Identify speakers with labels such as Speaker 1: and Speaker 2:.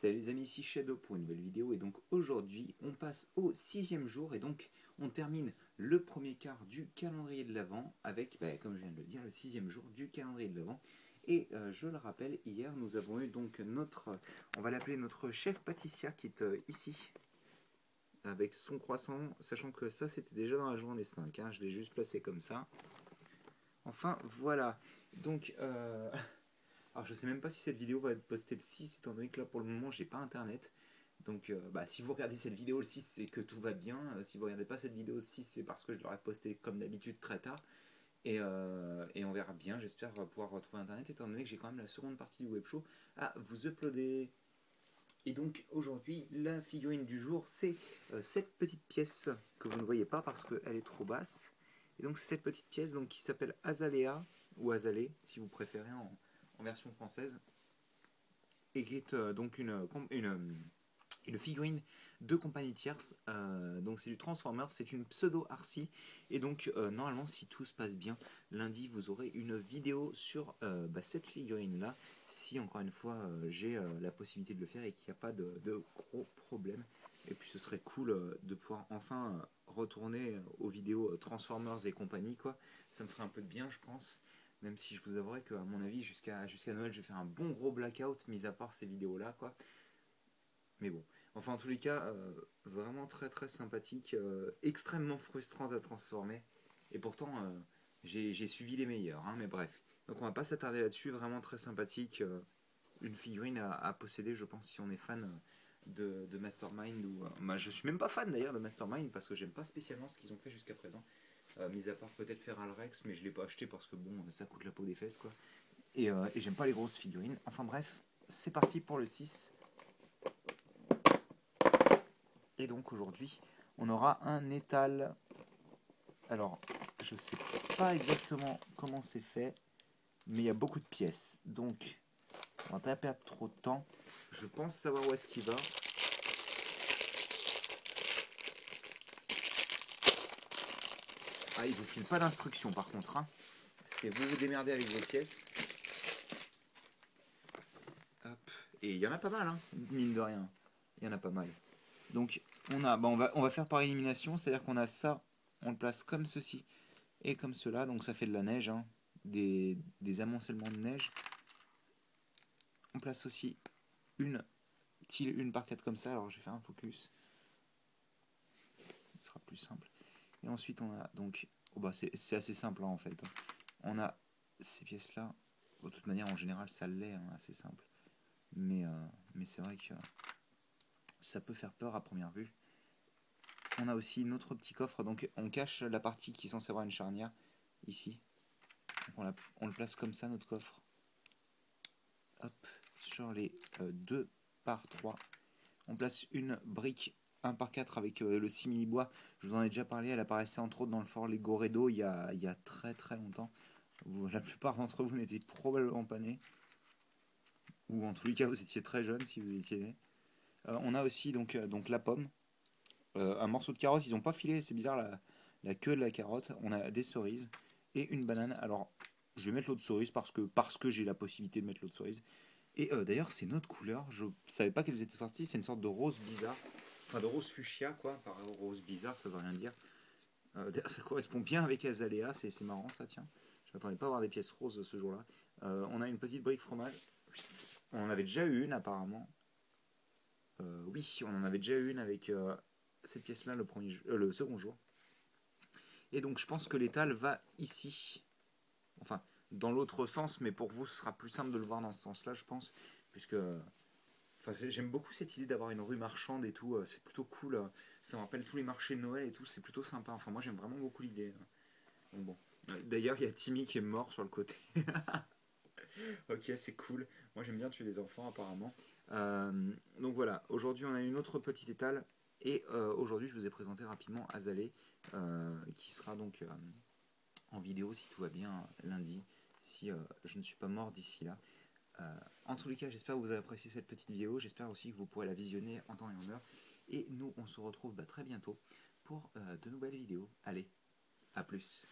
Speaker 1: Salut les amis, ici Shadow pour une nouvelle vidéo et donc aujourd'hui on passe au 6e jour et donc on termine le premier quart du calendrier de l'Avent avec, comme je viens de le dire, le 6e jour du calendrier de l'Avent. Et je le rappelle, hier nous avons eu donc notre, on va l'appeler notre chef pâtissière qui est ici avec son croissant, sachant que ça c'était déjà dans la journée 5, hein, je l'ai juste placé comme ça. Enfin voilà, donc alors je sais même pas si cette vidéo va être postée le 6 étant donné que là pour le moment j'ai pas internet. Donc si vous regardez cette vidéo le 6 c'est que tout va bien. Si vous regardez pas cette vidéo le 6 c'est parce que je l'aurais postée comme d'habitude très tard. Et on verra bien, j'espère pouvoir retrouver internet étant donné que j'ai quand même la seconde partie du web show à vous uploader. Et donc aujourd'hui la figurine du jour c'est cette petite pièce que vous ne voyez pas parce qu'elle est trop basse. Et donc cette petite pièce donc, qui s'appelle Azalea ou Azalée si vous préférez en version française, et qui est donc une figurine de compagnie tierce. Donc c'est du Transformers, c'est une pseudo Arcee. Et donc normalement si tout se passe bien, lundi vous aurez une vidéo sur cette figurine là. Si encore une fois j'ai la possibilité de le faire et qu'il n'y a pas de gros problèmes. Et puis ce serait cool de pouvoir enfin retourner aux vidéos Transformers et compagnie quoi. Ça me ferait un peu de bien je pense. Même si je vous avouerai qu'à mon avis jusqu'à Noël je vais faire un bon gros blackout mis à part ces vidéos là quoi. Mais bon, enfin en tous les cas, vraiment très très sympathique, extrêmement frustrante à transformer. Et pourtant, j'ai suivi les meilleurs, hein, mais bref. Donc on va pas s'attarder là-dessus, vraiment très sympathique. Une figurine à posséder, je pense, si on est fan de Mastermind. Je suis même pas fan d'ailleurs de Mastermind parce que j'aime pas spécialement ce qu'ils ont fait jusqu'à présent. Mis à part peut-être faire Alrex, mais je l'ai pas acheté parce que bon, ça coûte la peau des fesses quoi. Et j'aime pas les grosses figurines. Enfin bref, c'est parti pour le 6. Et donc aujourd'hui, on aura un étal. Alors, je sais pas exactement comment c'est fait, mais il y a beaucoup de pièces. Donc, on va pas perdre trop de temps. Je pense savoir où est-ce qu'il va. Ah, il vous file pas d'instructions par contre. Hein. C'est vous vous démerdez avec vos pièces. Hop. Et il y en a pas mal, hein, mine de rien. Il y en a pas mal. Donc, on va faire par élimination, c'est-à-dire qu'on a ça, on le place comme ceci et comme cela, donc ça fait de la neige, hein, des amoncellements de neige. On place aussi une par 4 comme ça, alors je vais faire un focus, ce sera plus simple. Et ensuite on a donc, c'est assez simple hein, en fait. On a ces pièces là, de toute manière en général ça l'est, hein, assez simple. Mais c'est vrai que ça peut faire peur à première vue. On a aussi notre petit coffre, donc on cache la partie qui est censée avoir une charnière, ici. Donc on le place comme ça notre coffre. Hop, sur les 2 par 3. On place une brique 1 par 4 avec le simili bois. Je vous en ai déjà parlé, elle apparaissait entre autres dans le fort Lego Redo il y a très très longtemps. La plupart d'entre vous n'étaient probablement pas nés. Ou en tous les cas vous étiez très jeunes si vous étiez nés. On a aussi donc la pomme. Un morceau de carotte, ils n'ont pas filé, c'est bizarre la queue de la carotte. On a des cerises et une banane. Alors je vais mettre l'autre cerise parce que j'ai la possibilité de mettre l'autre cerise. Et d'ailleurs, c'est notre couleur. Je savais pas qu'elles étaient sorties. C'est une sorte de rose bizarre. Enfin, de rose fuchsia, quoi. Par rose bizarre, ça veut rien dire. D'ailleurs, ça correspond bien avec Azalea. C'est marrant, ça, tiens. Je m'attendais pas à avoir des pièces roses ce jour-là. On a une petite brique fromage. On en avait déjà eu une, apparemment. Oui, on en avait déjà eu une avec cette pièce-là le second jour. Et donc, je pense que l'étal va ici. Enfin, dans l'autre sens, mais pour vous, ce sera plus simple de le voir dans ce sens-là, je pense. Puisque enfin, j'aime beaucoup cette idée d'avoir une rue marchande et tout, c'est plutôt cool. Ça me rappelle tous les marchés de Noël et tout, c'est plutôt sympa. Enfin, moi j'aime vraiment beaucoup l'idée. Donc bon. D'ailleurs, il y a Timmy qui est mort sur le côté. Ok, c'est cool. Moi j'aime bien tuer les enfants apparemment. Donc voilà, aujourd'hui on a une autre petite étale. Et aujourd'hui je vous ai présenté rapidement Azalée, qui sera donc en vidéo si tout va bien lundi, si je ne suis pas mort d'ici là. En tous les cas, j'espère que vous avez apprécié cette petite vidéo. J'espère aussi que vous pourrez la visionner en temps et en heure. Et nous, on se retrouve très bientôt pour de nouvelles vidéos. Allez, à plus.